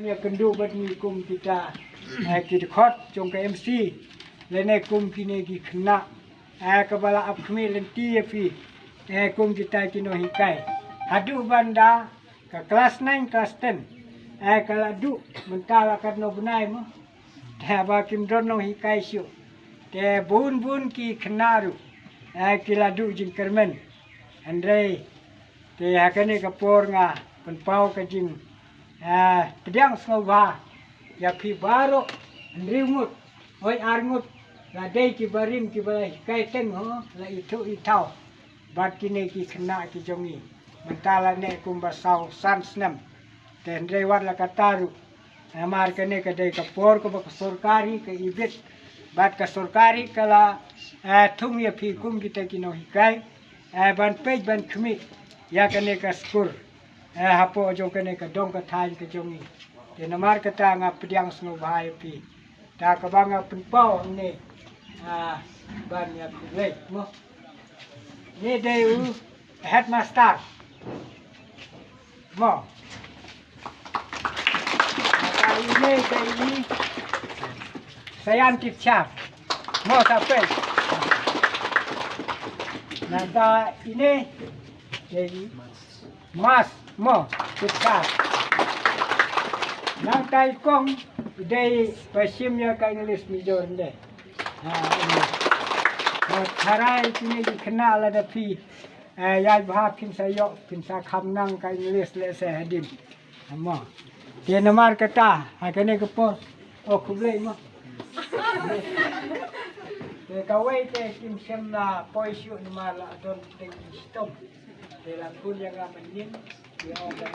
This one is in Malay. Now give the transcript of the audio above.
เนี่ยกันดูบัดมีกลุ่มkita kita khot trong cái MC lên này cùng kini ki khna kepala apmi lenti api kum kita kino hikai hadu banda ke kelas 9 kelas 10 kalau du mentala karno benai mo ta ba kim don no hikai syu te bun ki khnaru kila du jing kermen andre te hakane kapor nga penpau ka jing Pdiang snova ya pi baro nrimut oi arngut la dei ki barim ki balai kai teng ho la itu itau bat kini ki khna ki jongi mentala ne kumba sau san snem ten rewat la kataru amar kene ka dei ka por ko ba sorkari ka ibit bat ka sorkari kala thum ya pi kum kita kino hikai ban pej ban khmi ya kene ka skur hapo jo kene ka dong ka thai ka jongi te namar kata nga Pdiang sno bahai pi ta ka banga penpau ne ban ya le mo ni deu headmaster mo kali ini saya teacher mo sampai nada ini jadi mas mo teacher nang tai kong dei pasimnya ka English major nde ini harai kini dikenal ada pi ya bah pin sayo pin sa kham nang ka English le se hadim mo dia namar kata hakane kepor oh kublei mo te kawai te kim sem la poisyu namar la don te stom te la kun yangamenin dia orang